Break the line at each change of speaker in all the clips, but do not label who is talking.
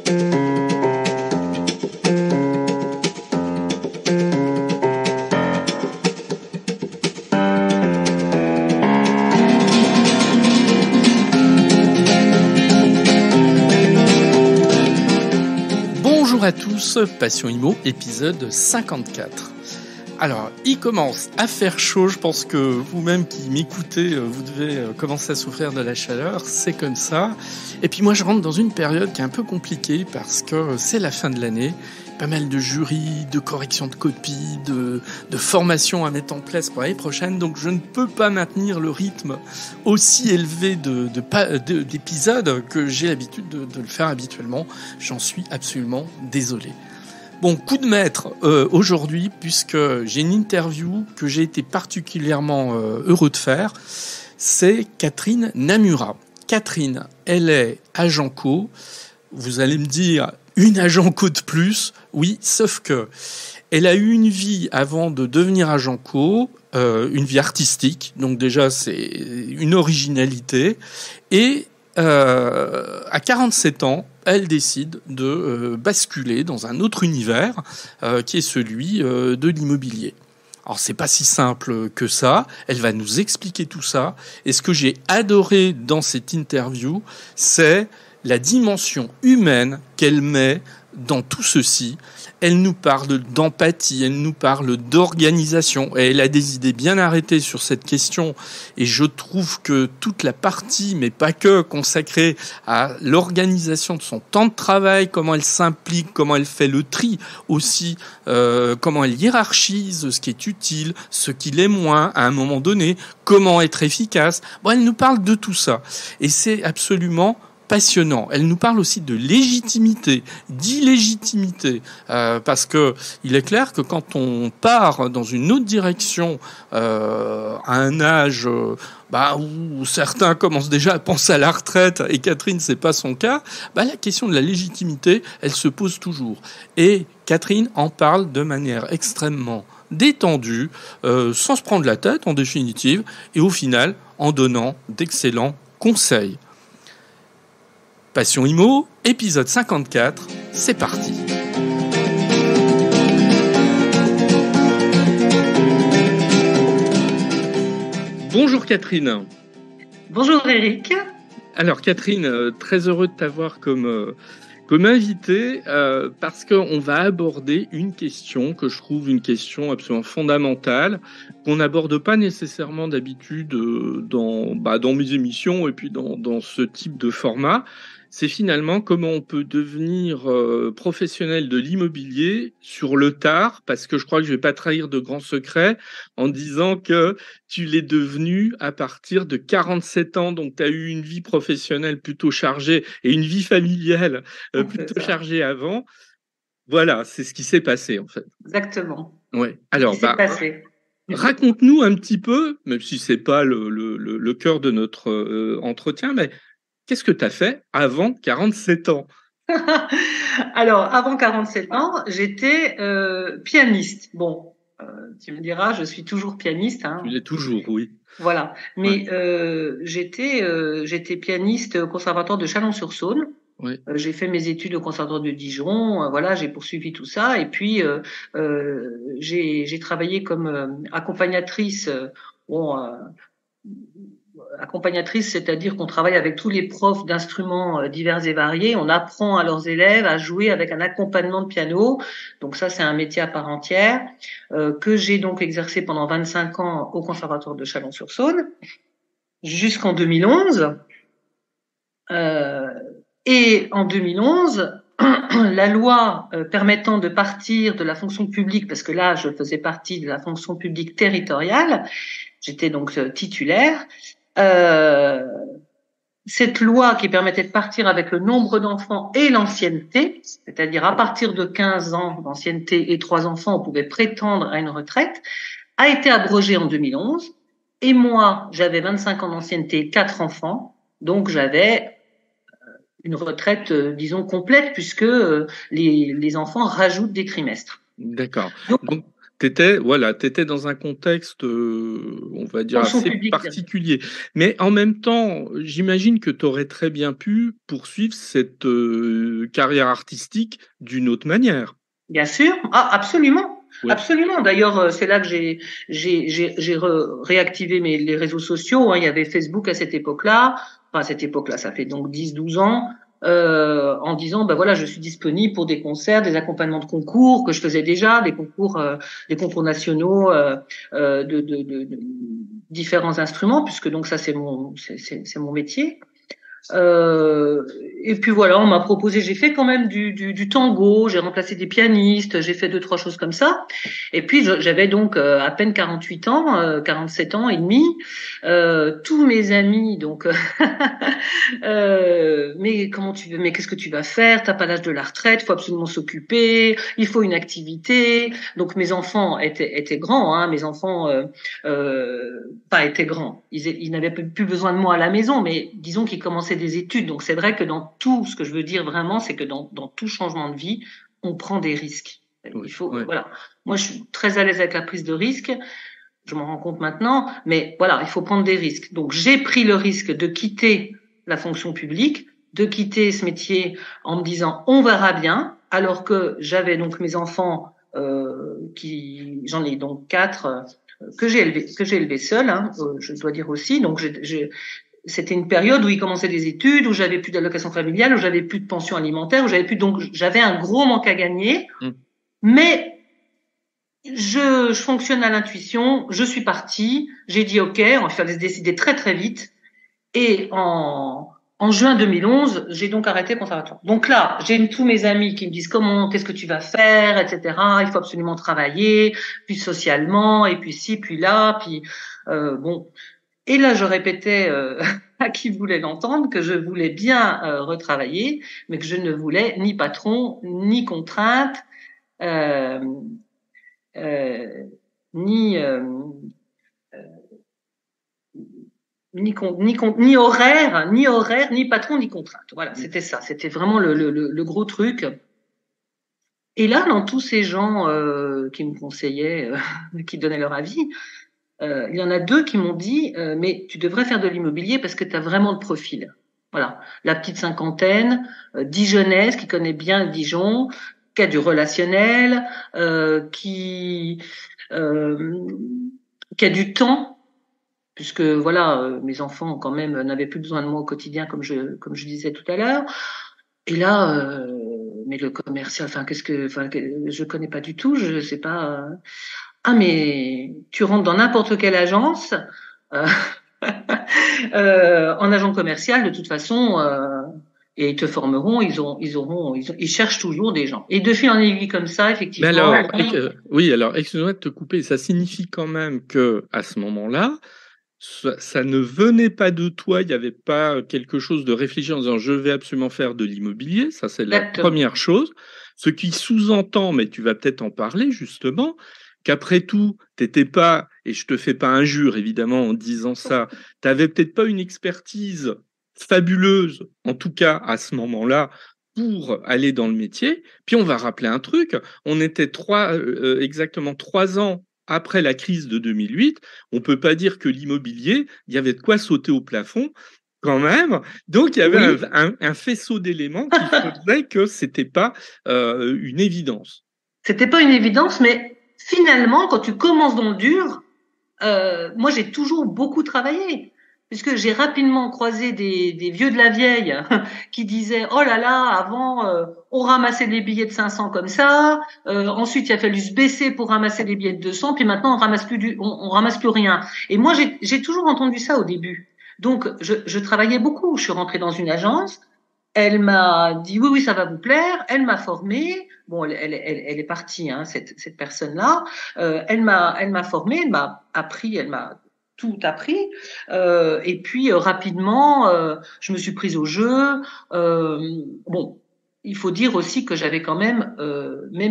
Bonjour à tous, Passion Immo, épisode 54. Alors, il commence à faire chaud, je pense que vous-même qui m'écoutez, vous devez commencer à souffrir de la chaleur, c'est comme ça. Et puis moi, je rentre dans une période qui est un peu compliquée parce que c'est la fin de l'année. Pas mal de jurys, de corrections de copies, de formations à mettre en place pour l'année prochaine. Donc je ne peux pas maintenir le rythme aussi élevé d'épisodes que j'ai l'habitude de le faire habituellement. J'en suis absolument désolé. Bon, coup de maître aujourd'hui, puisque j'ai une interview que j'ai été particulièrement heureux de faire. C'est Catherine Namura. Catherine, elle est agent co. Vous allez me dire, une agent co de plus. Oui, sauf que elle a eu une vie avant de devenir agent co, une vie artistique. Donc déjà, c'est une originalité. Et à 47 ans, elle décide de basculer dans un autre univers qui est celui de l'immobilier. Alors c'est pas si simple que ça, elle va nous expliquer tout ça, et ce que j'ai adoré dans cette interview, c'est la dimension humaine qu'elle met dans tout ceci. Elle nous parle d'empathie, elle nous parle d'organisation, et elle a des idées bien arrêtées sur cette question, et je trouve que toute la partie, mais pas que, consacrée à l'organisation de son temps de travail, comment elle s'implique, comment elle fait le tri aussi, comment elle hiérarchise ce qui est utile, ce qui l'est moins à un moment donné, comment être efficace. Bon, elle nous parle de tout ça, et c'est absolument passionnant. Elle nous parle aussi de légitimité, d'illégitimité, parce que il est clair que quand on part dans une autre direction à un âge où certains commencent déjà à penser à la retraite, et Catherine, c'est pas son cas, la question de la légitimité, elle se pose toujours. Et Catherine en parle de manière extrêmement détendue, sans se prendre la tête en définitive, et au final, en donnant d'excellents conseils. Passion Immo, épisode 54, c'est parti. Bonjour Catherine.
Bonjour Eric.
Alors Catherine, très heureux de t'avoir comme invité parce qu'on va aborder une question que je trouve une question absolument fondamentale, qu'on n'aborde pas nécessairement d'habitude dans mes émissions et puis dans ce type de format. C'est finalement comment on peut devenir professionnel de l'immobilier sur le tard, parce que je crois que je vais pas trahir de grands secrets en disant que tu l'es devenu à partir de 47 ans, donc tu as eu une vie professionnelle plutôt chargée et une vie familiale plutôt chargée avant. Voilà, c'est ce qui s'est passé en fait.
Exactement.
Ouais. Alors, raconte-nous un petit peu, même si c'est pas le cœur de notre entretien, mais qu'est-ce que tu as fait avant 47 ans?
Alors, avant 47 ans, j'étais pianiste. Bon, tu me diras, je suis toujours pianiste. Hein.
Tu l'es toujours, oui.
Voilà. Mais j'étais pianiste au Conservatoire de Chalon-sur-Saône.
Oui.
J'ai fait mes études au Conservatoire de Dijon. Voilà, j'ai poursuivi tout ça. Et puis, j'ai travaillé comme accompagnatrice. Accompagnatrice, c'est-à-dire qu'on travaille avec tous les profs d'instruments divers et variés. On apprend à leurs élèves à jouer avec un accompagnement de piano. Donc ça, c'est un métier à part entière que j'ai donc exercé pendant 25 ans au Conservatoire de Chalon-sur-Saône jusqu'en 2011. Et en 2011, la loi permettant de partir de la fonction publique, parce que là, je faisais partie de la fonction publique territoriale, j'étais donc titulaire. Cette loi qui permettait de partir avec le nombre d'enfants et l'ancienneté, c'est-à-dire à partir de 15 ans d'ancienneté et 3 enfants, on pouvait prétendre à une retraite, a été abrogée en 2011. Et moi, j'avais 25 ans d'ancienneté, 4 enfants, donc j'avais une retraite, complète, puisque les enfants rajoutent des trimestres.
D'accord. t'étais dans un contexte, on va dire
Fonction
assez
publique.
particulier. Mais en même temps, j'imagine que tu aurais très bien pu poursuivre cette carrière artistique d'une autre manière.
Bien sûr, ah, absolument,
Ouais.
absolument. D'ailleurs, c'est là que réactivé les réseaux sociaux. Hein. Il y avait Facebook à cette époque-là. Enfin, à cette époque-là, ça fait donc 10, 12 ans. En disant, ben voilà, je suis disponible pour des concerts, des accompagnements de concours que je faisais déjà, des concours nationaux de différents instruments, puisque donc ça c'est mon métier. Et puis voilà, on m'a proposé, j'ai fait quand même du tango, j'ai remplacé des pianistes, j'ai fait 2, 3 choses comme ça. Et puis j'avais donc à peine 48 ans, 47 ans et demi. Tous mes amis, donc, mais comment tu veux, mais qu'est-ce que tu vas faire? T'as pas l'âge de la retraite, faut absolument s'occuper, il faut une activité. Donc mes enfants étaient grands, hein, mes enfants pas étaient grands. Ils n'avaient plus besoin de moi à la maison, mais disons qu'ils commençaient des études. Donc c'est vrai que dans tout, ce que je veux dire vraiment, c'est que dans tout changement de vie, on prend des risques.
Oui,
Il faut,
ouais.
voilà. Moi, je suis très à l'aise avec la prise de risque. Je m'en rends compte maintenant, mais voilà, il faut prendre des risques. Donc j'ai pris le risque de quitter la fonction publique, de quitter ce métier en me disant on verra bien, alors que j'avais donc mes enfants j'en ai donc 4 que j'ai élevés seuls, hein, je dois dire aussi. Donc c'était une période où ils commençaient des études, où j'avais plus d'allocation familiale, où j'avais plus de pension alimentaire, où j'avais un gros manque à gagner, mais je fonctionne à l'intuition, je suis partie, j'ai dit ok, on va faire décider très très vite, et en juin 2011, j'ai donc arrêté le conservatoire. Donc là, j'ai tous mes amis qui me disent qu'est-ce que tu vas faire, etc. Il faut absolument travailler, puis socialement, et puis ci, puis là, puis bon. Et là, je répétais à qui voulait l'entendre que je voulais bien retravailler, mais que je ne voulais ni patron, ni contrainte, euh, euh, ni ni horaire, ni patron, ni contrainte. Voilà, c'était ça. C'était vraiment le gros truc. Et là, dans tous ces gens qui me conseillaient, qui donnaient leur avis, il y en a 2 qui m'ont dit mais tu devrais faire de l'immobilier parce que tu as vraiment le profil. Voilà, la petite cinquantaine, dijonnaise, qui connaît bien Dijon, qui a du relationnel, euh, qui a du temps, puisque voilà, mes enfants quand même n'avaient plus besoin de moi au quotidien, comme je disais tout à l'heure. Et là, mais le commercial, je connais pas du tout, je sais pas. Ah, mais tu rentres dans n'importe quelle agence, euh, en agent commercial, de toute façon, et ils te formeront, ils cherchent toujours des gens. Et de fil en aiguille comme ça,
Mais
effectivement.
alors, oui, alors, excuse-moi de te couper, ça signifie quand même que à ce moment-là, ça ne venait pas de toi, il n'y avait pas quelque chose de réfléchi en disant je vais absolument faire de l'immobilier, ça c'est la
Exactement.
première chose. Ce qui sous-entend, mais tu vas peut-être en parler justement, qu'après tout, t'étais pas, et je te fais pas injure évidemment en disant ça, tu n'avais peut-être pas une expertise fabuleuse, en tout cas à ce moment-là, pour aller dans le métier. Puis on va rappeler un truc, on était exactement 3 ans après la crise de 2008, on peut pas dire que l'immobilier, il y avait de quoi sauter au plafond quand même. Donc il y avait
Oui.
un faisceau d'éléments qui faisaient que c'était pas une évidence.
C'était pas une évidence, mais finalement, quand tu commences dans le dur, moi j'ai toujours beaucoup travaillé. Puisque j'ai rapidement croisé des vieux de la vieille qui disaient oh là là, avant on ramassait des billets de 500 comme ça, ensuite il a fallu se baisser pour ramasser des billets de 200, puis maintenant on ramasse plus rien. Et moi j'ai toujours entendu ça au début. Donc je travaillais beaucoup. Je suis rentrée dans une agence. Elle m'a dit oui, oui, ça va vous plaire. Elle m'a formée. Bon, elle est partie, hein, cette personne-là. Elle m'a formée, elle m'a appris, elle m'a tout appris. Et puis rapidement, je me suis prise au jeu. Bon, il faut dire aussi que j'avais quand même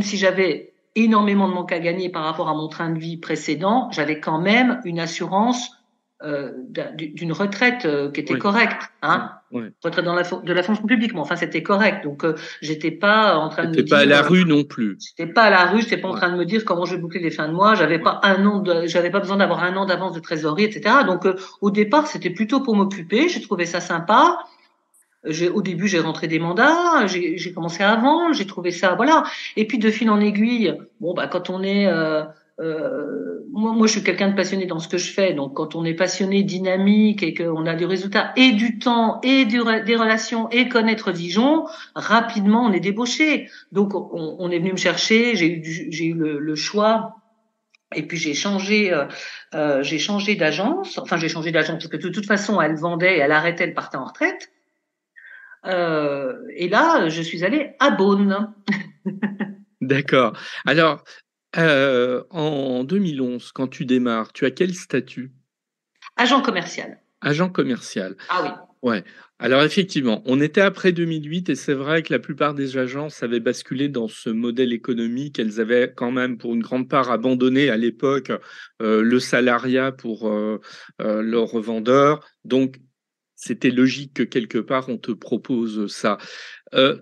si j'avais énormément de manque à gagner par rapport à mon train de vie précédent, j'avais quand même une assurance d'une retraite qui était
Oui.
correcte, hein.
Oui.
Retraite de la fonction publique, mais enfin c'était correct. Donc j'étais pas en train de me
T'étais pas à
dire,
la rue non plus.
j'étais pas à la rue, j'étais pas en
Ouais.
train de me dire comment je vais boucler les fins de mois.
Ouais.
J'avais pas besoin d'avoir un an d'avance de trésorerie, etc. Donc au départ c'était plutôt pour m'occuper. J'ai trouvé ça sympa. Au début, j'ai rentré des mandats, j'ai commencé à vendre, j'ai trouvé ça, voilà. Et puis de fil en aiguille, bon bah quand on est, moi je suis quelqu'un de passionné dans ce que je fais, donc quand on est passionné, dynamique et qu'on a du résultat et du temps et des relations et connaître Dijon, rapidement on est débauché. Donc on est venu me chercher, j'ai eu le choix. Et puis j'ai changé d'agence. Enfin, j'ai changé d'agence parce que de toute façon, elle vendait, elle arrêtait, elle partait en retraite. Et là, je suis allée à Beaune.
D'accord. Alors, en 2011, quand tu démarres, tu as quel statut?
Agent commercial.
Agent commercial.
Ah oui.
Ouais. Alors effectivement, on était après 2008 et c'est vrai que la plupart des agences avaient basculé dans ce modèle économique. Elles avaient quand même, pour une grande part, abandonné à l'époque le salariat pour leurs revendeurs. Donc, c'était logique que quelque part on te propose ça.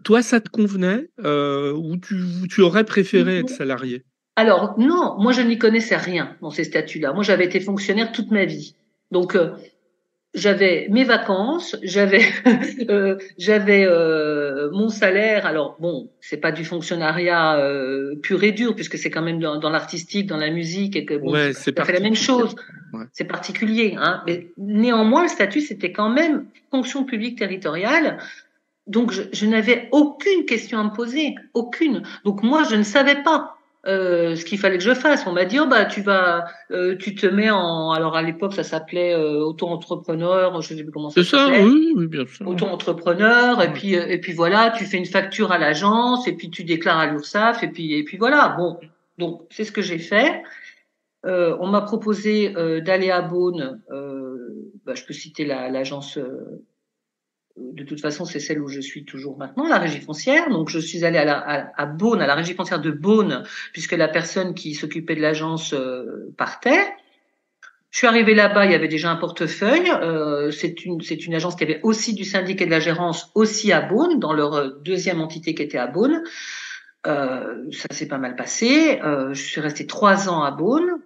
Toi, ça te convenait ou tu aurais préféré être salarié?
Alors non, moi je n'y connaissais rien dans ces statuts-là. Moi, j'avais été fonctionnaire toute ma vie. Donc j'avais mes vacances, j'avais mon salaire. Alors bon, c'est pas du fonctionnariat pur et dur puisque c'est quand même dans l'artistique, dans la musique et que bon, c'est
Ouais,
pas
c'est
tout à fait la même
particulier.
chose.
Ouais.
C'est particulier, hein. Mais néanmoins, le statut c'était quand même fonction publique territoriale. Donc je n'avais aucune question à me poser, aucune. Donc moi je ne savais pas ce qu'il fallait que je fasse. On m'a dit oh bah tu te mets en, alors à l'époque ça s'appelait auto-entrepreneur, je sais plus comment
C'est
ça
ça,
s'appelait,
oui, oui, bien sûr.
auto-entrepreneur
Ouais.
et puis voilà, tu fais une facture à l'agence et puis tu déclares à l'URSSAF et puis voilà. Bon, donc c'est ce que j'ai fait. On m'a proposé d'aller à Beaune. Bah, je peux citer l'agence. De toute façon, c'est celle où je suis toujours maintenant, la régie foncière. Donc, je suis allée à Beaune, à la régie foncière de Beaune, puisque la personne qui s'occupait de l'agence partait. Je suis arrivée là-bas, il y avait déjà un portefeuille. C'est une agence qui avait aussi du syndic et de la gérance, aussi à Beaune, dans leur deuxième entité qui était à Beaune. Ça s'est pas mal passé. Je suis restée 3 ans à Beaune.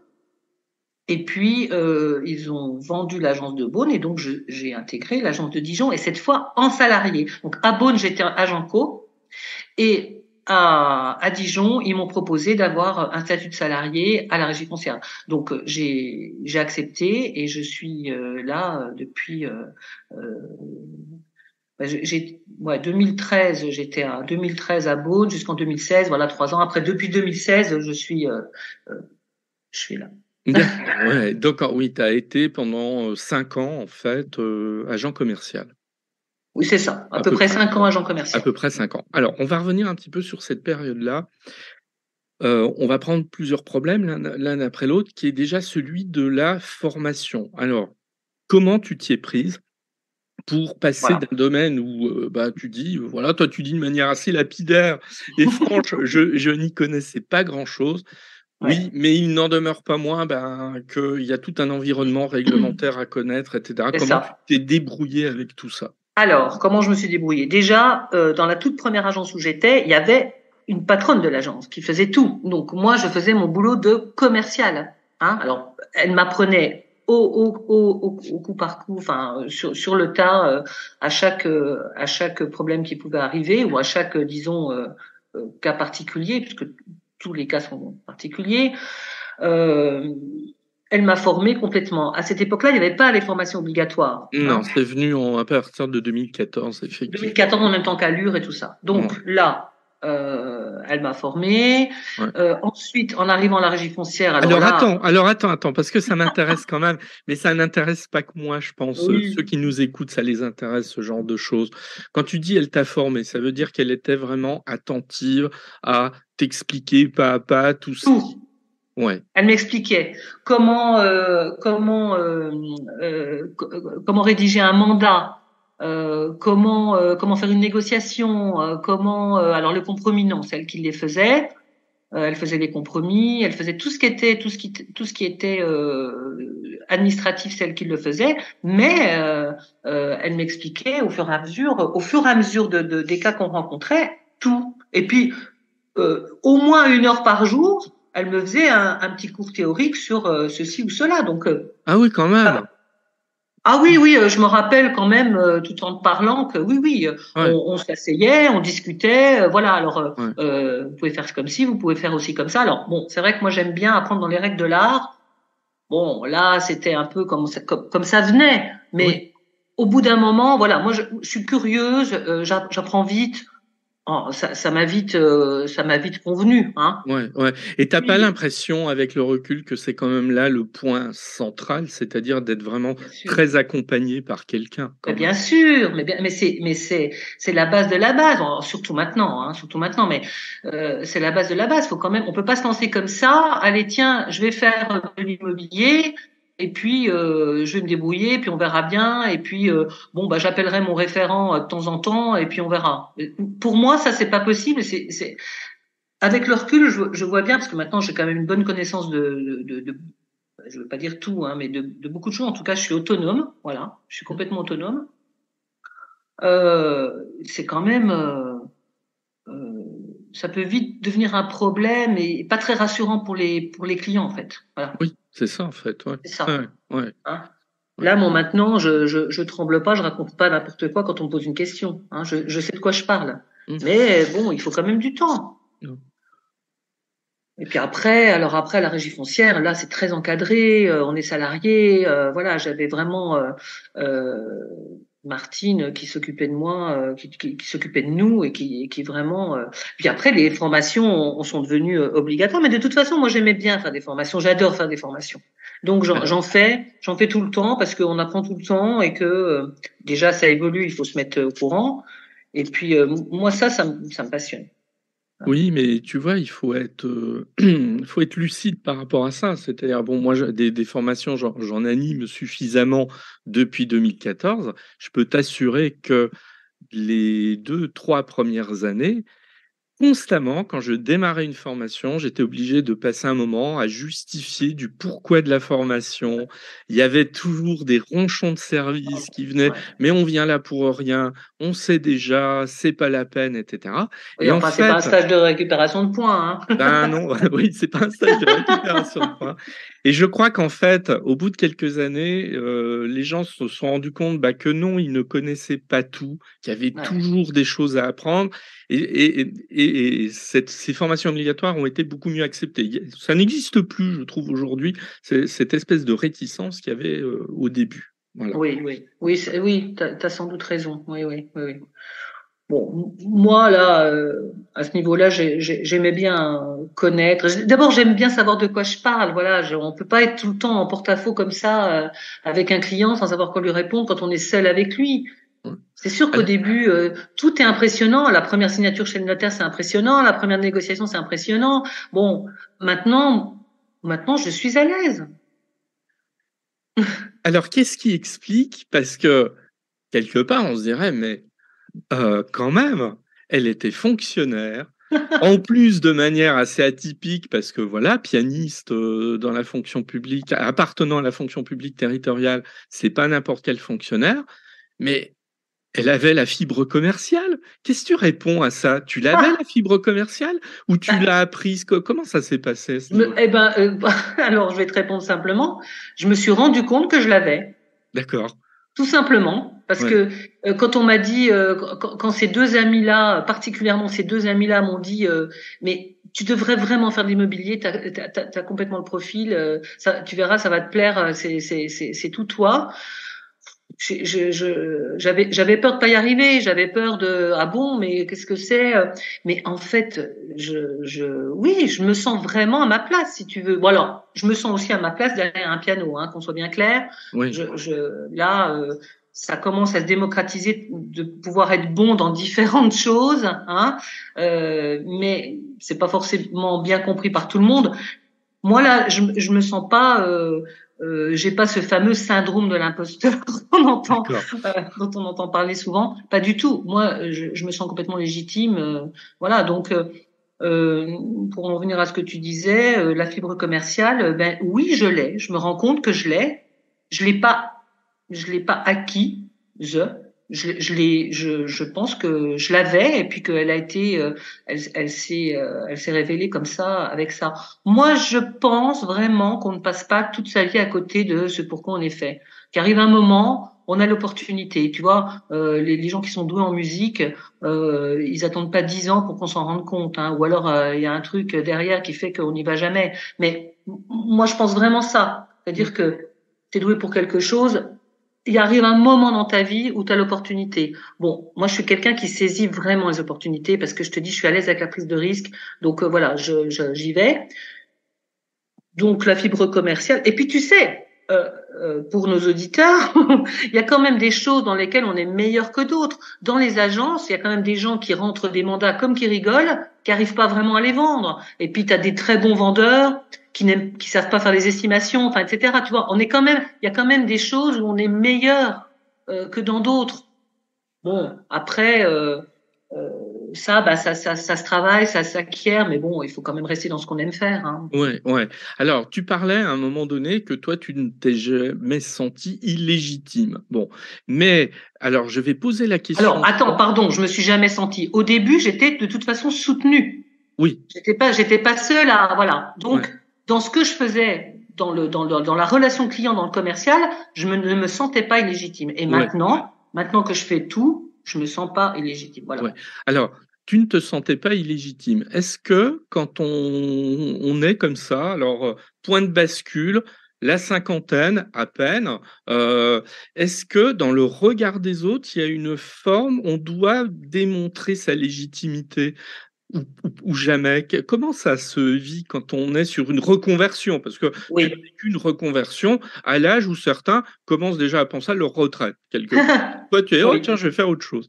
Et puis, ils ont vendu l'agence de Beaune et donc j'ai intégré l'agence de Dijon et cette fois en salarié. Donc à Beaune, j'étais agent co et à Dijon, ils m'ont proposé d'avoir un statut de salarié à la régie foncière. Donc j'ai accepté et je suis là depuis ouais, 2013, j'étais à 2013 à Beaune jusqu'en 2016, voilà 3 ans. Après, depuis 2016, je suis là.
D'accord, ouais. Donc, oui, tu as été pendant 5 ans, en fait, agent commercial.
Oui, c'est ça. À
À
peu
peu
près
près.
5 ans agent
À
commercial.
peu près 5 ans. Alors, on va revenir un petit peu sur cette période-là. On va prendre plusieurs problèmes l'un après l'autre, qui est déjà celui de la formation. Alors, comment tu t'y es prise pour passer
Voilà.
d'un domaine où, bah, tu dis, voilà, toi, tu dis de manière assez lapidaire et franche: Je n'y connaissais pas grand-chose».
Ouais.
Oui, mais il n'en demeure pas moins, ben, qu'il y a tout un environnement réglementaire à connaître et cetera.
C'est
Comment tu
ça.
t'es débrouillé avec tout ça?
Alors, comment je me suis débrouillée? Déjà, dans la toute première agence où j'étais, il y avait une patronne de l'agence qui faisait tout. Donc moi, je faisais mon boulot de commercial. Hein. Alors, elle m'apprenait au coup par coup, enfin sur le tas, à chaque problème qui pouvait arriver ou à chaque, disons, cas particulier, puisque tous les cas sont particuliers. Euh, Elle m'a formée complètement. À cette époque-là, il n'y avait pas les formations obligatoires.
Non,
Hein.
c'est venu à partir de 2014, effectivement.
2014 en même temps qu'Allure et tout ça. Donc
Ouais,
là, elle m'a formée.
ouais.
Ensuite, en arrivant à la régie foncière,
Alors attends, parce que ça m'intéresse quand même, mais ça n'intéresse pas que moi, je pense. Ceux
oui,
qui nous écoutent, ça les intéresse, ce genre de choses. Quand tu dis elle t'a formé, ça veut dire qu'elle était vraiment attentive à t'expliquer pas à pas tout ce
tout.
qui. Ouais.
Elle m'expliquait comment rédiger un mandat, comment faire une négociation, alors le compromis non, celle qui les faisait. elle faisait les compromis, elle faisait tout ce qui était administratif, celle qui le faisait, mais elle m'expliquait au fur et à mesure des cas qu'on rencontrait, tout. Et puis au moins 1 heure par jour, elle me faisait un petit cours théorique sur ceci ou cela. Donc
ah oui, quand même.
Ah oui, oui, je me rappelle quand même, tout en te parlant, que oui,
Ouais.
on s'asseyait, on discutait, voilà. Alors,
Ouais.
vous pouvez faire comme ci, vous pouvez faire aussi comme ça. Alors bon, c'est vrai que moi j'aime bien apprendre dans les règles de l'art. Bon, là, c'était un peu comme ça venait, mais
Oui.
au bout d'un moment, voilà, moi je suis curieuse, j'apprends vite. Oh, ça m'a vite convenu, hein.
Ouais, ouais. Et t'as pas
Oui,
l'impression, avec le recul, que c'est quand même là le point central, c'est-à-dire d'être vraiment
bien sûr.
très accompagné par quelqu'un,
Mais
quand même.
bien sûr, c'est la base de la base, surtout maintenant, mais c'est la base de la base. Faut quand même, on peut pas se lancer comme ça. Allez, tiens, je vais faire de l'immobilier et puis je vais me débrouiller, puis on verra bien. Et puis bon, bah j'appellerai mon référent de temps en temps et puis on verra. Pour moi, ça c'est pas possible. C'est avec le recul, je vois bien parce que maintenant j'ai quand même une bonne connaissance je veux pas dire tout, hein, mais de beaucoup de choses. En tout cas, je suis autonome, voilà, je suis complètement autonome. C'est quand même, euh, ça peut vite devenir un problème et pas très rassurant pour les clients en fait. Voilà,
Oui, c'est ça, en fait, ouais.
c'est ça.
Ouais, ouais,
Hein.
ouais.
Là, moi maintenant, je tremble pas, je raconte pas n'importe quoi quand on me pose une question. Hein. Je sais de quoi je parle.
Mmh.
Mais bon, il faut quand même du temps.
Non.
Et puis après, alors après la régie foncière, là c'est très encadré, on est salarié, voilà, j'avais vraiment euh, Martine qui s'occupait de moi, qui s'occupait de nous et qui vraiment. Puis après les formations sont devenues obligatoires, mais de toute façon moi j'aimais bien faire des formations, j'adore faire des formations. Donc
Ouais.
j'en fais tout le temps parce qu'on apprend tout le temps et que déjà ça évolue, il faut se mettre au courant. Et puis moi ça me passionne.
Oui, mais tu vois, il faut être, faut être lucide par rapport à ça. C'est-à-dire, bon, moi, des formations, j'en anime suffisamment depuis 2014. Je peux t'assurer que les 2, 3 premières années, constamment, quand je démarrais une formation, j'étais obligé de passer un moment à justifier du pourquoi de la formation. Il y avait toujours des ronchons de service qui venaient,
Ouais.
mais on vient là pour rien, on sait déjà, c'est pas la peine, etc.
Oui,
Et en
enfin, c'est pas un
fait,
stage de récupération de points, hein.
ben non, oui, c'est pas un stage de récupération de points. Et je crois qu'en fait, au bout de quelques années, les gens se sont rendus compte bah, que non, ils ne connaissaient pas tout, qu'il y avait
Ouais.
toujours des choses à apprendre. Et ces formations obligatoires ont été beaucoup mieux acceptées. Ça n'existe plus, je trouve, aujourd'hui, cette espèce de réticence qu'il y avait au début. Voilà.
Oui, t'as sans doute raison. Oui. Bon, moi là, à ce niveau-là, j'aimais bien connaître. D'abord, j'aime bien savoir de quoi je parle. Voilà, on peut pas être tout le temps en porte-à-faux comme ça avec un client sans savoir quoi lui répondre quand on est seul avec lui.
Ouais.
C'est sûr qu'au
Alors,
début, tout est impressionnant. La première signature chez le notaire, c'est impressionnant. La première négociation, c'est impressionnant. Bon, maintenant, je suis à l'aise.
alors, qu'est-ce qui explique? Parce que quelque part, on se dirait, mais quand même, elle était fonctionnaire, en plus de manière assez atypique parce que voilà, pianiste, dans la fonction publique, appartenant à la fonction publique territoriale, c'est pas n'importe quel fonctionnaire, mais elle avait la fibre commerciale. Qu'est-ce que tu réponds à ça? Tu l'avais la fibre commerciale ou tu l'as apprise? Comment ça s'est passé à ce niveau-là?
Eh ben, alors je vais te répondre simplement. Je me suis rendu compte que je l'avais,
D'accord.
tout simplement, parce
Ouais.
que quand on m'a dit, quand ces deux amis-là, particulièrement ces deux amis-là, m'ont dit, mais tu devrais vraiment faire de l'immobilier, t'as complètement le profil, ça, tu verras, ça va te plaire, c'est tout toi. J'avais peur de pas y arriver, j'avais peur de ah bon mais qu'est-ce que c'est, mais en fait oui je me sens vraiment à ma place si tu veux. Bon alors je me sens aussi à ma place derrière un piano, hein, qu'on soit bien clair.
Oui.
Là ça commence à se démocratiser de pouvoir être bon dans différentes choses, hein, mais c'est pas forcément bien compris par tout le monde. Moi là, je me sens pas, j'ai pas ce fameux syndrome de l'imposteur
D'accord.
dont on entend parler souvent. Pas du tout. Moi, je me sens complètement légitime. Voilà, donc euh, pour en venir à ce que tu disais, la fibre commerciale, ben oui, je l'ai. Je me rends compte que je l'ai. Je l'ai pas, je l'ai pas acquis. Je pense que je l'avais et puis qu'elle a été, elle s'est révélée comme ça avec ça. Moi, je pense vraiment qu'on ne passe pas toute sa vie à côté de ce pourquoi on est fait. Qu'arrive un moment, on a l'opportunité. Tu vois, les gens qui sont doués en musique, ils attendent pas 10 ans pour qu'on s'en rende compte, hein. Ou alors il y a un truc derrière qui fait qu'on n'y va jamais. Mais moi, je pense vraiment ça. C'est-à-dire que t'es doué pour quelque chose, il arrive un moment dans ta vie où tu as l'opportunité. Bon, moi je suis quelqu'un qui saisit vraiment les opportunités parce que je te dis, je suis à l'aise avec la prise de risque. Donc voilà, j'y vais. Donc la fibre commerciale. Et puis tu sais, pour nos auditeurs, il y a quand même des choses dans lesquelles on est meilleur que d'autres. Dans les agences, il y a quand même des gens qui rentrent des mandats comme qui rigolent, qui arrivent pas vraiment à les vendre. Et puis tu as des très bons vendeurs qui savent pas faire les estimations, enfin etc. Tu vois, on est quand même, il y a quand même des choses où on est meilleur que dans d'autres. Bon, après. Euh, Ça, bah, ça se travaille, ça s'acquiert, mais bon, il faut quand même rester dans ce qu'on aime faire, hein.
Ouais, ouais. Alors, tu parlais à un moment donné que toi, tu ne t'es jamais senti illégitime. Bon, mais alors, je vais poser la
Alors,
question.
attends, pardon, je me suis jamais sentie. Au début, j'étais de toute façon soutenue.
Oui,
J'étais pas seule à, voilà.
ouais,
Donc, dans ce que je faisais, dans la relation client, dans le commercial, ne me sentais pas illégitime. Et
ouais,
maintenant que je fais tout, je me sens pas illégitime.
ouais.
Voilà.
Alors, tu ne te sentais pas illégitime. Est-ce que quand on est comme ça, alors, point de bascule, la cinquantaine à peine, est-ce que dans le regard des autres, il y a une forme, on doit démontrer sa légitimité? Ou jamais? Comment ça se vit quand on est sur une reconversion? Parce que tu n'as
Oui.
vécu une reconversion à l'âge où certains commencent déjà à penser à leur retraite, quelque part. Toi, tu es, oh
Oui.
tiens, je vais faire autre chose.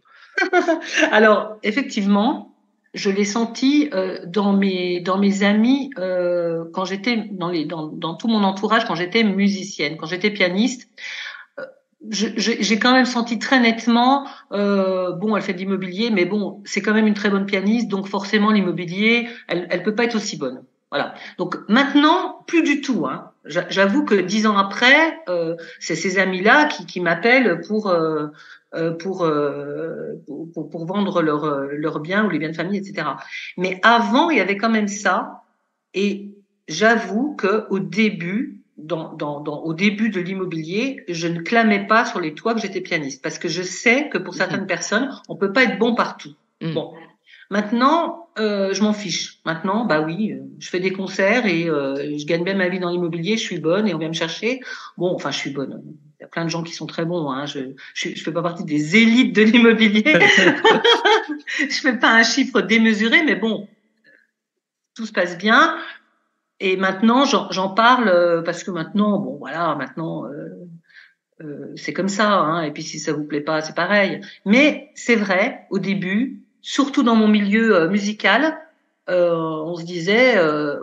Alors, effectivement, je l'ai senti dans mes amis quand j'étais dans tout mon entourage quand j'étais musicienne, quand j'étais pianiste. J'ai quand même senti très nettement, bon, elle fait de l'immobilier, mais bon, c'est quand même une très bonne pianiste, donc forcément l'immobilier, elle peut pas être aussi bonne. Voilà. Donc maintenant, plus du tout, hein. J'avoue que 10 ans après, c'est ces amis-là qui m'appellent pour vendre leurs biens ou les biens de famille, etc. Mais avant, il y avait quand même ça, et j'avoue que au début, au début de l'immobilier, je ne clamais pas sur les toits que j'étais pianiste, parce que je sais que pour certaines personnes, on peut pas être bon partout.
Mmh.
Bon, maintenant, je m'en fiche. Maintenant, bah oui, je fais des concerts et je gagne bien ma vie dans l'immobilier, je suis bonne et on vient me chercher. Bon, enfin, je suis bonne. Il y a plein de gens qui sont très bons, hein. Je fais pas partie des élites de l'immobilier. Je fais pas un chiffre démesuré, mais bon, tout se passe bien. Et maintenant, j'en parle parce que maintenant, bon, voilà, maintenant, c'est comme ça, hein. Et puis si ça vous plaît pas, c'est pareil. Mais c'est vrai, au début, surtout dans mon milieu musical, on se disait,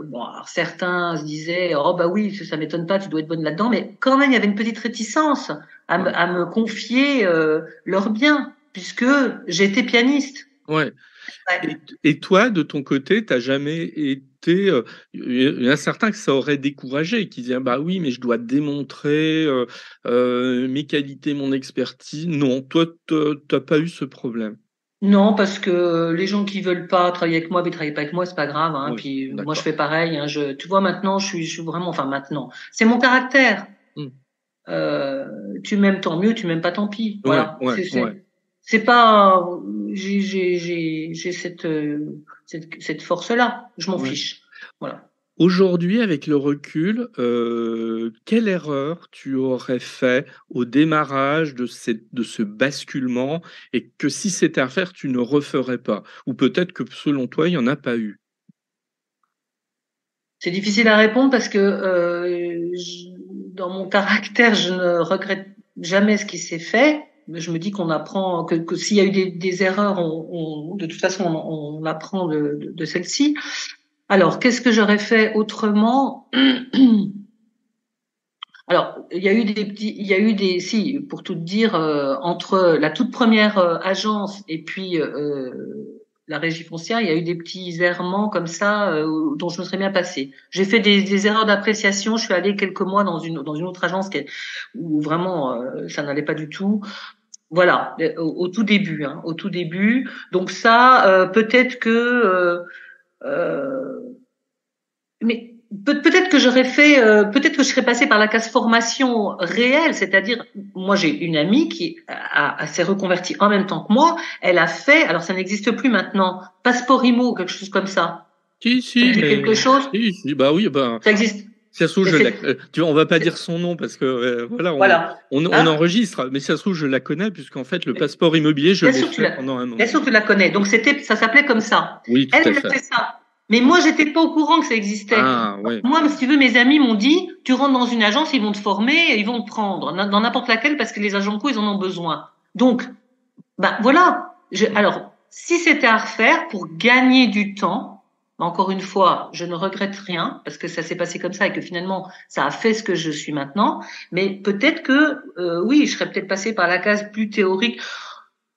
bon, alors certains se disaient, oh bah oui, ça m'étonne pas, tu dois être bonne là-dedans, mais quand même, il y avait une petite réticence
Ouais.
à me confier leurs biens, puisque j'étais pianiste.
Ouais.
Ouais.
Et toi, de ton côté, t'as jamais été. Il y en a certains que ça aurait découragé, qui disaient bah oui, mais je dois démontrer mes qualités, mon expertise. Non, toi, t'as pas eu ce problème.
Non, parce que les gens qui veulent pas travailler avec moi, mais travailler pas avec moi, c'est pas grave, hein.
Oui,
Puis moi, je
d'accord.
fais pareil, hein. Tu vois, maintenant, je suis vraiment, enfin maintenant, c'est mon caractère.
Hmm.
Euh, Tu m'aimes, tant mieux. Tu m'aimes pas, tant pis.
Ouais,
Voilà.
ouais, ouais,
C'est pas. J'ai cette force-là. Je m'en
ouais.
fiche. Voilà.
Aujourd'hui, avec le recul, quelle erreur tu aurais fait au démarrage de ce basculement et que si c'était à refaire, tu ne referais pas? Ou peut-être que selon toi, il n'y en a pas eu?
C'est difficile à répondre parce que dans mon caractère, je ne regrette jamais ce qui s'est fait. Je me dis qu'on apprend que s'il y a eu des erreurs, de toute façon, on apprend de celles-ci. Alors, qu'est-ce que j'aurais fait autrement? Alors, il y a eu si, pour tout te dire, entre la toute première agence et puis la régie foncière, il y a eu des petits errements comme ça dont je me serais bien passée. J'ai fait des erreurs d'appréciation. Je suis allée quelques mois dans une autre agence où vraiment ça n'allait pas du tout. Voilà, au tout début, hein, au tout début. Donc ça, peut-être que, mais peut-être que j'aurais fait, peut-être que je serais passée par la case formation réelle, c'est-à-dire, moi j'ai une amie qui s'est reconvertie en même temps que moi. Elle a fait, alors ça n'existe plus maintenant, Passeport Immo, quelque chose comme ça. Ça
Si,
dit
mais
quelque chose?
si, bah oui, bah.
Ça existe.
Si ça se trouve,
Mais
tu vois, on va pas dire son nom parce que voilà,
voilà.
on
Hein?
enregistre, mais si ça se trouve, je la connais puisqu'en fait, le passeport immobilier, je
Bien
l'ai
sûr,
fait pendant un
bien
moment.
sûr, tu la connais. Donc ça s'appelait comme ça.
Oui, tout
Elle,
à
elle a
fait.
fait ça. Mais moi, j'étais pas au courant que ça existait.
Ah, ouais.
Moi, si tu veux, mes amis m'ont dit, tu rentres dans une agence, ils vont te former, et ils vont te prendre dans n'importe laquelle parce que les agents co, ils en ont besoin. Donc, ben voilà. Alors, si c'était à refaire pour gagner du temps, encore une fois, je ne regrette rien parce que ça s'est passé comme ça et que finalement, ça a fait ce que je suis maintenant. Mais peut-être que, oui, je serais peut-être passée par la case plus théorique.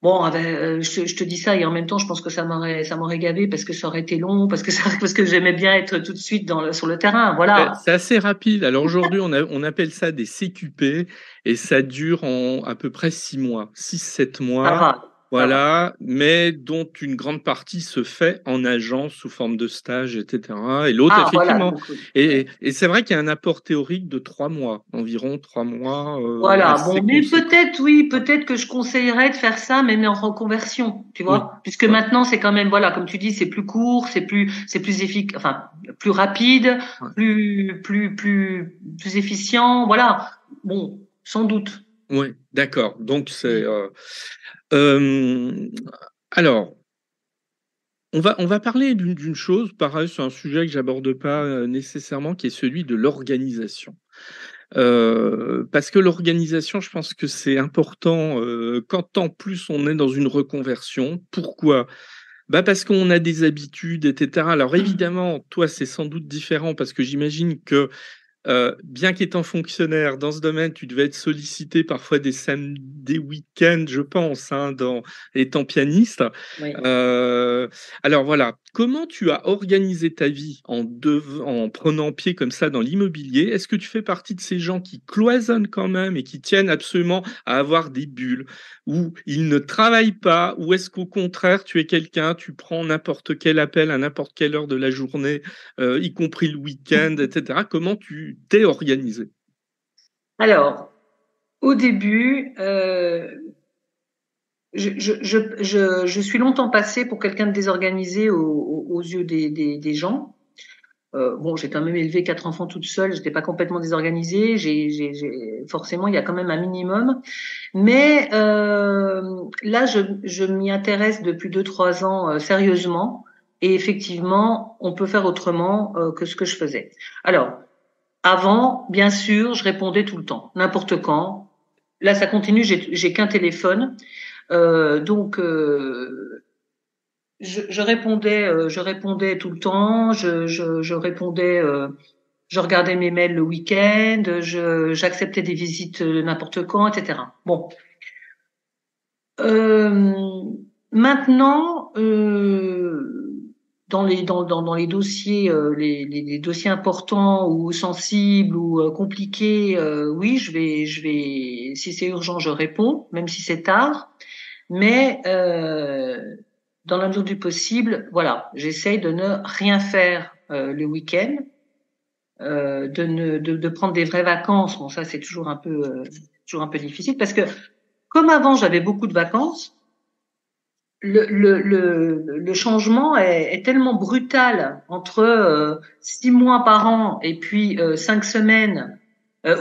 Bon, je te dis ça et en même temps, je pense que ça m'aurait gavé parce que ça aurait été long, parce que j'aimais bien être tout de suite sur le terrain. Voilà.
C'est assez rapide. Alors aujourd'hui, on appelle ça des CQP et ça dure à peu près 6 mois, 6, 7
Ça
mois.
va, ça va.
Voilà, mais dont une grande partie se fait en agence sous forme de stage, etc. Et l'autre,
Ah, voilà.
effectivement.
Donc,
Et c'est vrai qu'il y a un apport théorique de 3 mois, environ 3 mois,
voilà.
assez
Bon, mais
conséquent.
peut-être, oui, peut-être que je conseillerais de faire ça, mais en reconversion, tu
Oui,
vois, puisque
ouais,
maintenant c'est quand même, voilà, comme tu dis, c'est plus court, c'est plus efficace, enfin, plus rapide,
ouais.
plus efficient, voilà. Bon, sans doute.
Oui, d'accord. Donc c'est euh, alors. On va parler d'une chose, pareil, c'est un sujet que j'aborde pas nécessairement, qui est celui de l'organisation. Parce que l'organisation, je pense que c'est important quand en plus on est dans une reconversion. Pourquoi? Bah parce qu'on a des habitudes, etc. Alors évidemment, toi, c'est sans doute différent parce que j'imagine que bien qu'étant fonctionnaire dans ce domaine, tu devais être sollicité parfois des samedis, des week-ends, je pense, hein, étant pianiste.
Oui.
Euh, alors voilà, comment tu as organisé ta vie en prenant pied comme ça dans l'immobilier? Est-ce que tu fais partie de ces gens qui cloisonnent quand même et qui tiennent absolument à avoir des bulles, où ils ne travaillent pas, ou est-ce qu'au contraire, tu es quelqu'un, tu prends n'importe quel appel à n'importe quelle heure de la journée, y compris le week-end, etc. Comment tu t'es organisé?
Alors, au début, je suis longtemps passée pour quelqu'un de désorganisé aux yeux des gens. Bon, j'ai quand même élevé 4 enfants toute seule, j'étais pas complètement désorganisée. Forcément, il y a quand même un minimum. Mais là, je m'y intéresse depuis 2, 3 ans sérieusement. Et effectivement, on peut faire autrement que ce que je faisais. Alors, avant, bien sûr, je répondais tout le temps, n'importe quand. Là, ça continue, j'ai qu'un téléphone. Donc, je répondais tout le temps. Je répondais, je regardais mes mails le week-end. J'acceptais des visites n'importe quand, etc. Bon, euh, maintenant, dans les dossiers, les dossiers importants ou sensibles ou compliqués, oui, si c'est urgent, je réponds, même si c'est tard. Mais dans la mesure du possible, voilà, j'essaye de ne rien faire le week-end, de prendre des vraies vacances. Bon, ça c'est toujours un peu difficile parce que comme avant j'avais beaucoup de vacances, le changement est tellement brutal entre 6 mois par an et puis 5 semaines.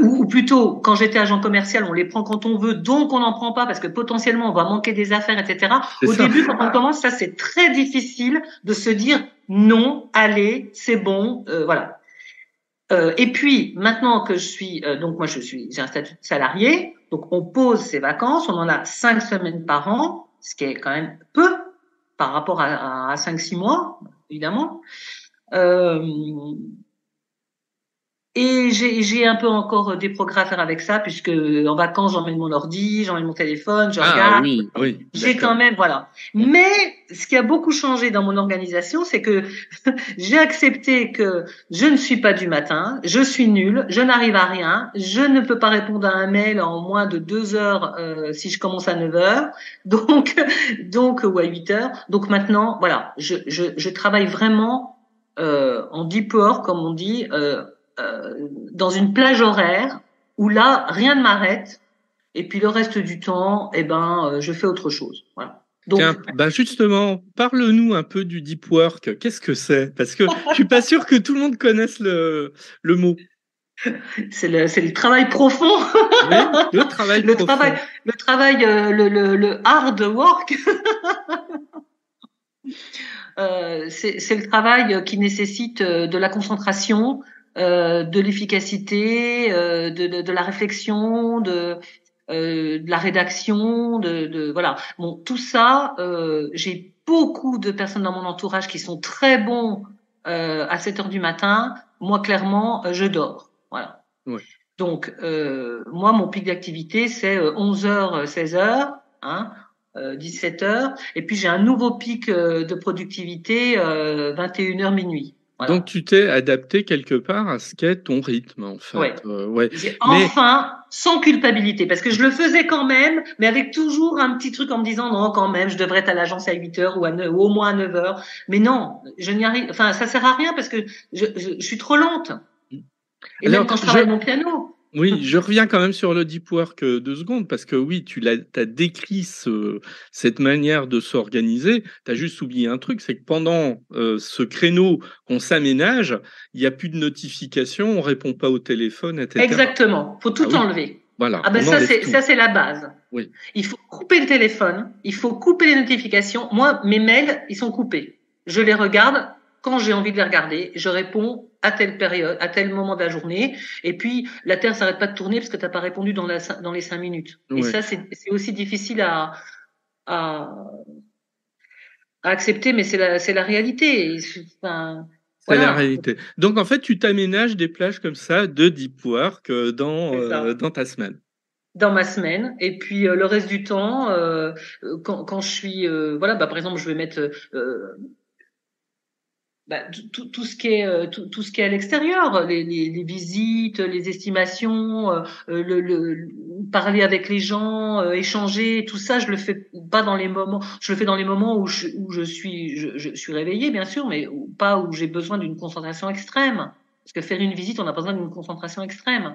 Ou plutôt, quand j'étais agent commercial, on les prend quand on veut, donc on n'en prend pas parce que potentiellement on va manquer des affaires, etc.
C'est
Au
ça.
début, quand on commence, ça c'est très difficile de se dire non, allez, c'est bon, voilà. Et puis maintenant que donc moi j'ai un statut de salarié, donc on pose ses vacances, on en a 5 semaines par an, ce qui est quand même peu par rapport à 5, 6 mois, évidemment. Euh, Et j'ai un peu encore des progrès à faire avec ça, puisque en vacances, j'emmène mon ordi, j'emmène mon téléphone, je regarde.
Oui, oui.
J'ai quand même, voilà. Mais ce qui a beaucoup changé dans mon organisation, c'est que j'ai accepté que je ne suis pas du matin, je suis nulle, je n'arrive à rien, je ne peux pas répondre à un mail en moins de 2 heures si je commence à 9 heures, donc ou à 8 heures. Donc maintenant, voilà, je travaille vraiment en deep work, comme on dit. Dans une plage horaire où là, rien ne m'arrête. Et puis le reste du temps, je fais autre chose. Voilà. Donc,
tiens, justement, parle-nous un peu du deep work. Qu'est-ce que c'est? Parce que je suis pas sûr que tout le monde connaisse le mot.
c'est le travail profond.
Oui, le travail profond.
Le hard work. C'est le travail qui nécessite de la concentration, de l'efficacité, de la réflexion, de la rédaction, voilà. Bon, tout ça, j'ai beaucoup de personnes dans mon entourage qui sont très bons à 7 heures du matin. Moi, clairement, je dors. Voilà.
Ouais.
Donc, moi, mon pic d'activité, c'est 11 heures, 16 heures, hein, 17 heures. Et puis, j'ai un nouveau pic de productivité, 21 heures minuit. Voilà.
Donc, tu t'es adapté quelque part à ce qu'est ton rythme, en fait.
Ouais.
Ouais.
Enfin, sans culpabilité, parce que je le faisais quand même, mais avec toujours un petit truc en me disant, non, quand même, je devrais être à l'agence à 8 heures ou au moins à 9 heures. Mais non, je n'y arrive, enfin, ça sert à rien parce que je suis trop lente. Et alors, même quand je travaille mon piano.
Oui, je reviens quand même sur le deep work 2 secondes, parce que oui, t'as décrit cette manière de s'organiser. Tu as juste oublié un truc, c'est que pendant ce créneau qu'on s'aménage, il n'y a plus de notifications, on répond pas au téléphone, etc.
Exactement, faut tout enlever.
Voilà.
Ah ben ça c'est la base.
Oui.
Il faut couper le téléphone, il faut couper les notifications. Moi, mes mails, ils sont coupés. Je les regarde quand j'ai envie de les regarder. Je réponds à telle période, à tel moment de la journée. Et puis, la Terre s'arrête pas de tourner parce que t'as pas répondu dans les 5 minutes. Ouais. Et ça, c'est aussi difficile à accepter, mais c'est la réalité. Enfin,
c'est la réalité. Donc, en fait, tu t'aménages des plages comme ça de deep work dans ta semaine.
Dans ma semaine, et puis le reste du temps, quand je suis, voilà, par exemple, je vais mettre tout ce qui est tout ce qui est à l'extérieur, les visites, les estimations, parler avec les gens, échanger, tout ça, je le fais pas dans les moments, je le fais dans les moments où je suis réveillée, bien sûr, mais pas où j'ai besoin d'une concentration extrême, parce que faire une visite, on a pas besoin d'une concentration extrême.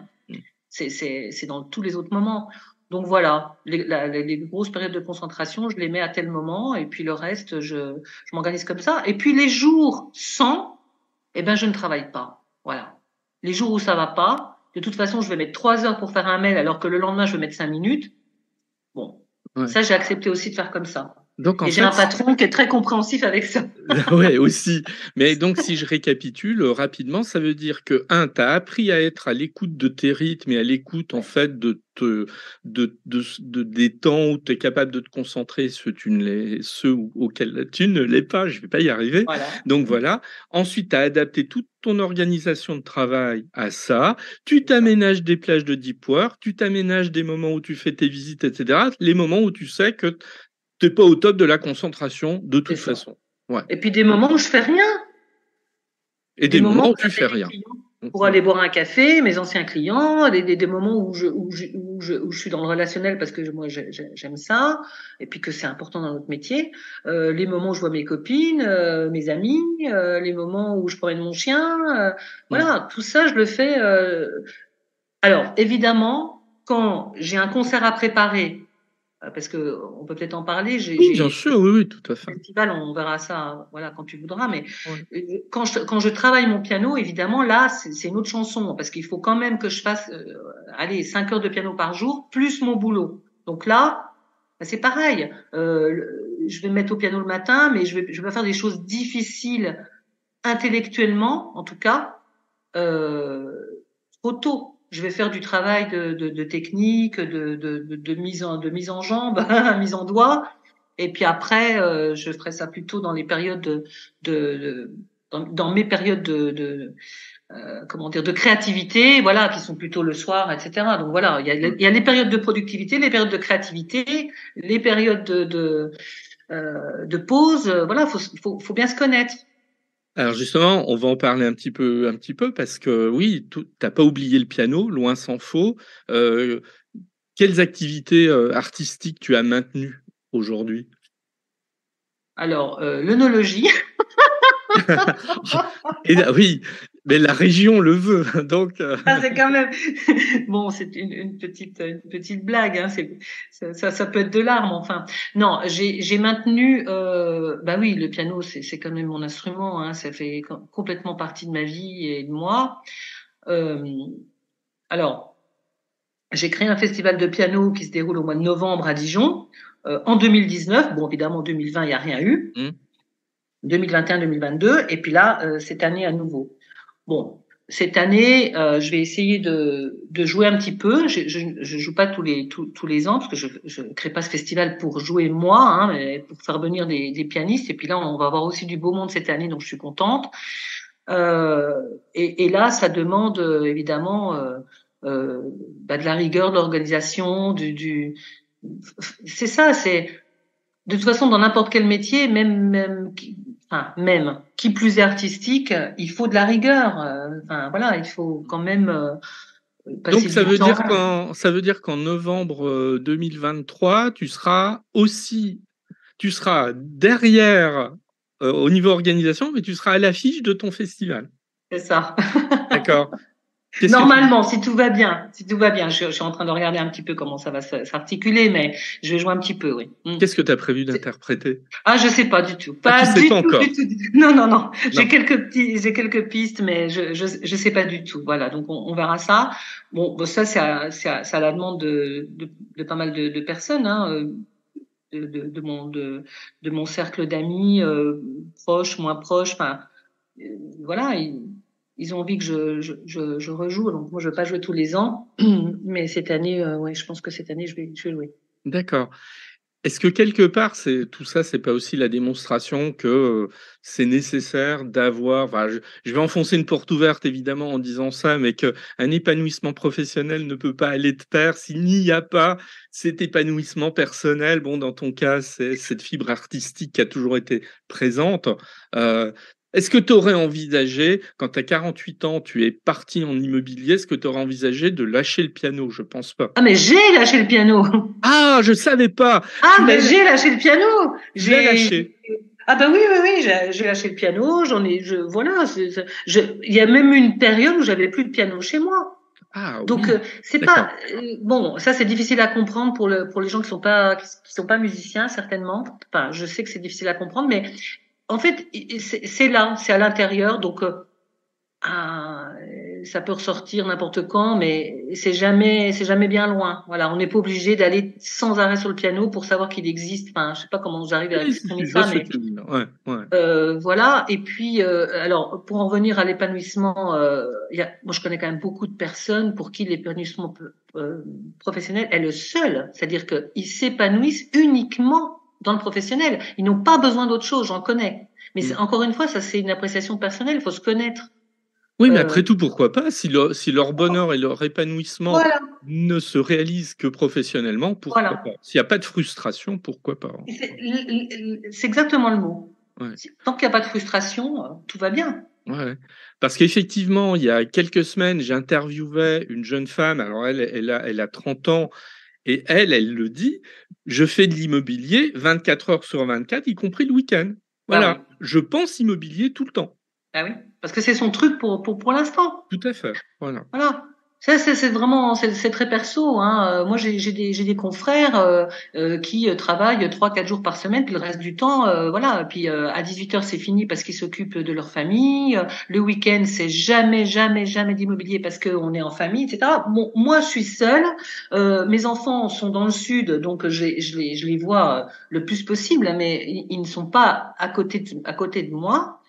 C'est dans tous les autres moments. Donc voilà, les grosses périodes de concentration, je les mets à tel moment, et puis le reste, je m'organise comme ça. Et puis les jours sans, je ne travaille pas. Voilà. Les jours où ça va pas, de toute façon, je vais mettre 3 heures pour faire un mail, alors que le lendemain, je vais mettre 5 minutes. Bon, ça, j'ai accepté aussi de faire comme ça. Donc, et j'ai un patron qui est très compréhensif avec ça.
Ouais, aussi. Mais donc, si je récapitule rapidement, ça veut dire que, tu as appris à être à l'écoute de tes rythmes et à l'écoute, en fait, des temps où tu es capable de te concentrer, ceux auxquels tu ne l'es pas, je vais pas y arriver. Voilà. Donc, voilà. Ensuite, tu as adapté toute ton organisation de travail à ça. Tu t'aménages des plages de deep work, tu t'aménages des moments où tu fais tes visites, etc. Les moments où tu sais que t'es pas au top de la concentration de toute façon. Ouais.
Et puis des moments où je fais rien.
Et des moments où tu fais rien.
Pour aller boire un café, mes anciens clients, des moments où je suis dans le relationnel parce que moi j'aime ça, et puis que c'est important dans notre métier. Les moments où je vois mes copines, mes amis, les moments où je promène mon chien, voilà, tout ça je le fais. Alors évidemment, quand j'ai un concert à préparer, parce que on peut peut-être en parler.
Oui, bien sûr, oui, tout à fait.
Festival, on verra ça, voilà, quand tu voudras. Mais quand je travaille mon piano, évidemment, là, c'est une autre chanson, parce qu'il faut quand même que je fasse, 5 heures de piano par jour, plus mon boulot. Donc là, c'est pareil. Je vais me mettre au piano le matin, mais je vais pas faire des choses difficiles intellectuellement, en tout cas, trop tôt. Je vais faire du travail de technique, de mise en jambe, mise en doigt, et puis après, je ferai ça plutôt dans les périodes dans mes périodes comment dire, de créativité, voilà, qui sont plutôt le soir, etc. Donc voilà, il y a les périodes de productivité, les périodes de créativité, les périodes de pause. Voilà, faut bien se connaître.
Alors justement, on va en parler un petit peu parce que oui, t'as pas oublié le piano, loin s'en faut. Euh, Quelles activités artistiques tu as maintenues aujourd'hui?
Alors, l'œnologie.
Et oui, mais la région le veut, donc.
Ah, c'est quand même bon, c'est une petite blague, hein. Ça peut être de larmes, enfin. Non, j'ai maintenu. Bah oui, le piano, c'est quand même mon instrument, hein. Ça fait complètement partie de ma vie et de moi. Euh, alors, j'ai créé un festival de piano qui se déroule au mois de novembre à Dijon. En 2019, bon évidemment en 2020 il n'y a rien eu. 2021, 2022, et puis là cette année à nouveau. Bon, cette année, je vais essayer de jouer un petit peu. Je joue pas tous les ans parce que je crée pas ce festival pour jouer moi, hein, mais pour faire venir des pianistes. Et puis là, on va avoir aussi du beau monde cette année, donc je suis contente. Et là, ça demande évidemment bah, de la rigueur, de l'organisation, c'est ça. C'est de toute façon dans n'importe quel métier, même qui plus est artistique, il faut de la rigueur. Enfin voilà, il faut quand même
Donc
passer du temps.
ça veut dire qu'en novembre 2023, tu seras derrière au niveau organisation, mais tu seras à l'affiche de ton festival.
C'est ça.
D'accord.
Normalement, si tout va bien, je suis en train de regarder un petit peu comment ça va s'articuler, mais je vais jouer un petit peu, oui.
Qu'est-ce que tu as prévu d'interpréter?
Ah, je sais pas du tout.
Tu sais pas encore.
Du tout. Non, non, non. J'ai quelques pistes, mais je sais pas du tout. Voilà. Donc, on verra ça. Bon, ça, c'est à la demande de pas mal de personnes, hein, de mon cercle d'amis, proches, moins proches. Enfin, voilà. Ils ont envie que je rejoue. Donc, moi, je veux pas jouer tous les ans. Mais cette année, ouais, je pense que cette année, je vais jouer.
D'accord. Est-ce que quelque part, tout ça, c'est pas aussi la démonstration que c'est nécessaire d'avoir, enfin, je vais enfoncer une porte ouverte évidemment en disant ça, mais que un épanouissement professionnel ne peut pas aller de pair s'il n'y a pas cet épanouissement personnel. Bon, dans ton cas, c'est cette fibre artistique qui a toujours été présente. Euh, Est-ce que tu aurais envisagé, quand tu as 48 ans, tu es parti en immobilier, est-ce que tu aurais envisagé de lâcher le piano? Je pense pas.
Ah, mais j'ai lâché le piano.
Ah, je savais pas.
Ah, ben j'ai lâché le piano.
J'ai lâché.
Ah ben oui, j'ai lâché le piano. Voilà. Il y a même une période où j'avais plus de piano chez moi.
Ah
Donc
oui.
c'est pas bon. Ça c'est difficile à comprendre pour les gens qui sont pas musiciens certainement. Enfin, je sais que c'est difficile à comprendre, mais en fait c'est là, c'est à l'intérieur. Donc ça peut ressortir n'importe quand, mais c'est jamais bien loin. Voilà, on n'est pas obligé d'aller sans arrêt sur le piano pour savoir qu'il existe. Enfin, je sais pas comment j'arrive à
Oui, si,
exprimer
je vois
ça,
ce que
mais
tu veux dire. Ouais, ouais.
voilà. Et puis, alors, pour en revenir à l'épanouissement, moi, je connais quand même beaucoup de personnes pour qui l'épanouissement professionnel est le seul. C'est-à-dire qu'ils s'épanouissent uniquement dans le professionnel. Ils n'ont pas besoin d'autre chose. J'en connais. Mais encore une fois, ça, c'est une appréciation personnelle. Il faut se connaître.
Oui, mais après tout, pourquoi pas? Si leur bonheur et leur épanouissement
Voilà.
ne se réalisent que professionnellement, pourquoi
Voilà.
pas? S'il n'y a pas de frustration, pourquoi pas?
C'est exactement le mot.
Ouais.
Tant qu'il n'y a pas de frustration, tout va bien.
Ouais. Parce qu'effectivement, il y a quelques semaines, j'interviewais une jeune femme, alors elle a 30 ans, et elle le dit, je fais de l'immobilier 24 heures sur 24, y compris le week-end. Voilà,
Ah oui.
je pense immobilier tout le temps.
Ah oui. Parce que c'est son truc pour l'instant.
Tout à fait. Voilà.
Voilà. Ça, c'est vraiment, c'est très perso, hein. Moi, j'ai des confrères qui travaillent 3-4 jours par semaine, puis le reste du temps, voilà. Puis à 18 heures, c'est fini parce qu'ils s'occupent de leur famille. Le week-end, c'est jamais d'immobilier parce qu'on est en famille, etc. Bon, moi, je suis seule. Mes enfants sont dans le sud, donc je les vois le plus possible, mais ils ne sont pas à côté de moi.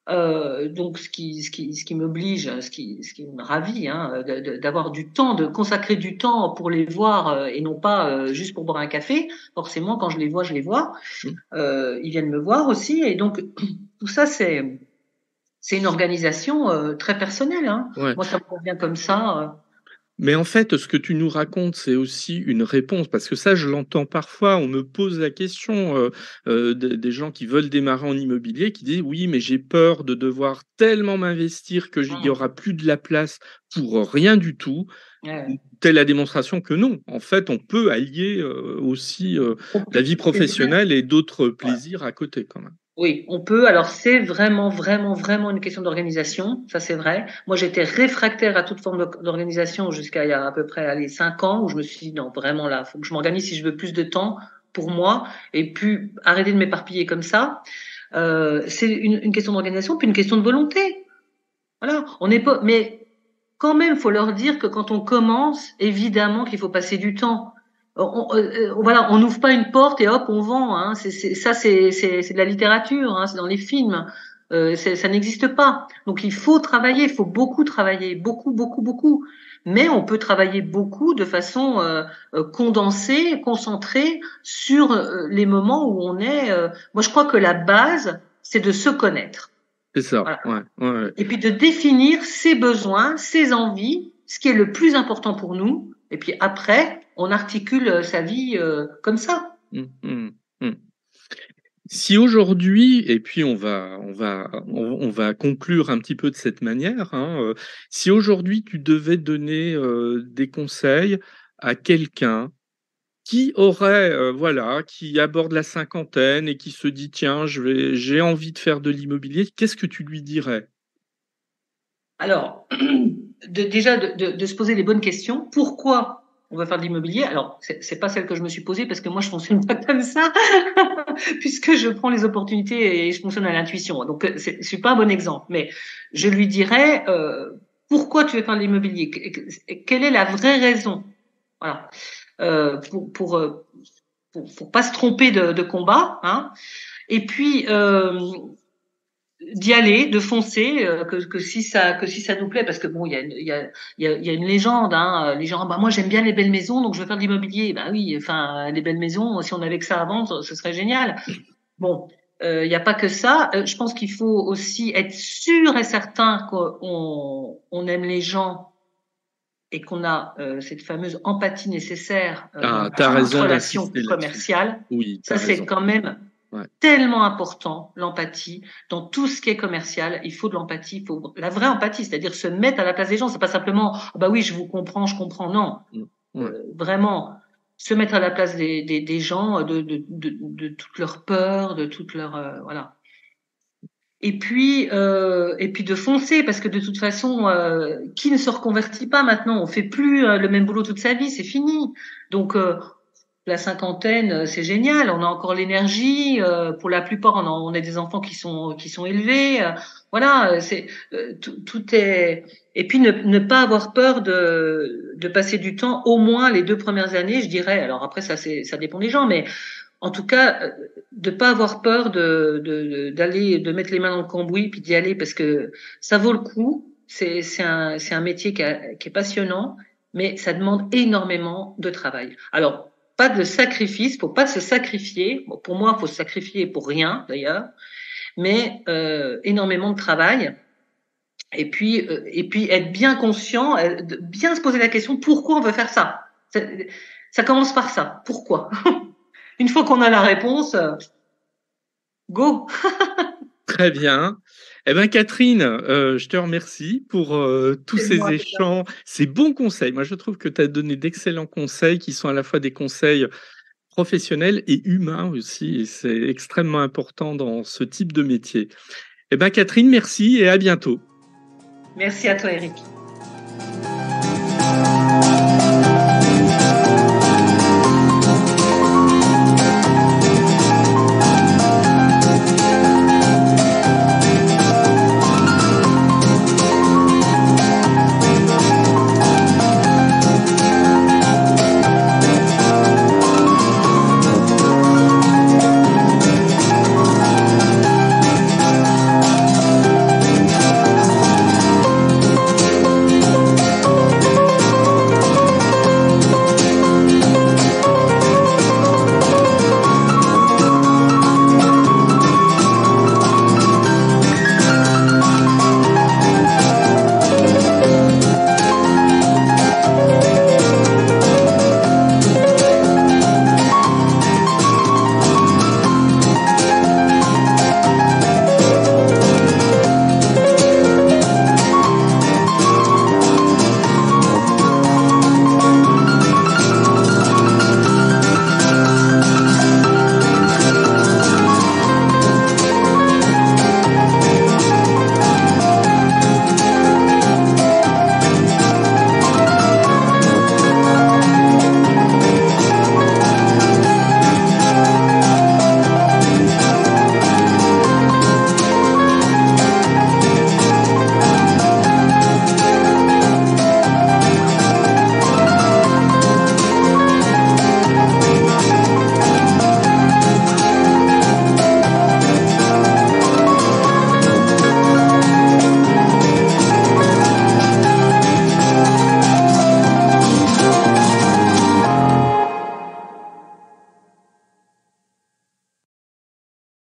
Donc ce qui m'oblige, ce qui me ravit, hein, d'avoir du temps, de consacrer du temps pour les voir et non pas juste pour boire un café. Forcément, quand je les vois. Ils viennent me voir aussi, et donc tout ça c'est une organisation très personnelle. Hein.
Ouais.
Moi, ça me convient comme ça.
Mais en fait, ce que tu nous racontes, c'est aussi une réponse, parce que ça, je l'entends parfois. On me pose la question, des gens qui veulent démarrer en immobilier, qui disent oui, mais j'ai peur de devoir tellement m'investir que il y aura plus de la place pour rien du tout.
Ouais.
Telle la démonstration que non. En fait, on peut allier aussi la vie professionnelle et d'autres plaisirs à côté, quand même.
Oui, on peut. Alors, c'est vraiment, vraiment, vraiment une question d'organisation. Ça, c'est vrai. Moi, j'étais réfractaire à toute forme d'organisation jusqu'à il y a à peu près 5 ans où je me suis dit non, vraiment là, faut que je m'organise si je veux plus de temps pour moi et puis arrêter de m'éparpiller comme ça. C'est une question d'organisation puis une question de volonté. Voilà. On n'est pas, mais quand même, faut leur dire que quand on commence, évidemment qu'il faut passer du temps. Voilà, on n'ouvre pas une porte et hop, on vend. Hein. C'est de la littérature, hein, c'est dans les films. Ça n'existe pas. Donc il faut travailler, il faut beaucoup travailler, beaucoup, beaucoup, beaucoup. Mais on peut travailler beaucoup de façon condensée, concentrée sur les moments où on est. Moi, je crois que la base, c'est de se connaître.
C'est ça.
Voilà.
Ouais.
Et puis de définir ses besoins, ses envies, ce qui est le plus important pour nous. Et puis après, on articule sa vie comme ça.
Si aujourd'hui, et puis on va conclure un petit peu de cette manière, hein, si aujourd'hui tu devais donner des conseils à quelqu'un qui aurait, voilà, qui aborde la cinquantaine et qui se dit tiens, j'ai envie de faire de l'immobilier, qu'est-ce que tu lui dirais?
Alors, déjà de se poser les bonnes questions. Pourquoi on va faire de l'immobilier? Alors, c'est pas celle que je me suis posée parce que moi je fonctionne pas comme ça, puisque je prends les opportunités et je fonctionne à l'intuition. Donc, je suis pas un bon exemple, mais je lui dirais pourquoi tu veux faire de l'immobilier? Quelle est la vraie raison? Voilà. Pour pas se tromper de combat, hein. Et puis d'y aller, de foncer, que si ça nous plaît, parce que bon, il y a une légende, hein, les gens, bah moi j'aime bien les belles maisons, donc je veux faire de l'immobilier. Bah oui, enfin les belles maisons, si on avait que ça à vendre, ce serait génial. Bon, il n'y a pas que ça. Je pense qu'il faut aussi être sûr et certain qu'on aime les gens et qu'on a cette fameuse empathie nécessaire dans
T'as
toute
raison
relation
d'insister
commerciale.
Oui,
ça, c'est quand même tellement important, l'empathie. Dans tout ce qui est commercial, il faut de l'empathie, il faut la vraie empathie, c'est-à-dire se mettre à la place des gens. C'est pas simplement bah oui, je vous comprends, je comprends. Non, vraiment se mettre à la place des gens, de toutes leurs peurs, de toutes leurs voilà. Et puis de foncer, parce que de toute façon, qui ne se reconvertit pas maintenant? On fait plus le même boulot toute sa vie, c'est fini. Donc la cinquantaine, c'est génial. On a encore l'énergie. Pour la plupart, on a des enfants qui sont élevés. Voilà, tout est. Et puis ne pas avoir peur de passer du temps, au moins les 2 premières années, je dirais. Alors après, ça dépend des gens, mais en tout cas, de pas avoir peur de mettre les mains dans le cambouis puis d'y aller, parce que ça vaut le coup. C'est un métier qui est passionnant, mais ça demande énormément de travail. Alors pas de sacrifice, faut pas se sacrifier. Bon, pour moi, faut se sacrifier pour rien d'ailleurs, mais énormément de travail. Et puis être bien conscient, bien se poser la question pourquoi on veut faire ça. Ça commence par ça. Pourquoi? Une fois qu'on a la réponse, go.
Très bien. Eh ben Catherine, je te remercie pour tous ces échanges, ces bons conseils. Moi, je trouve que tu as donné d'excellents conseils qui sont à la fois des conseils professionnels et humains aussi, et c'est extrêmement important dans ce type de métier. Eh ben Catherine, merci et à bientôt.
Merci à toi, Eric.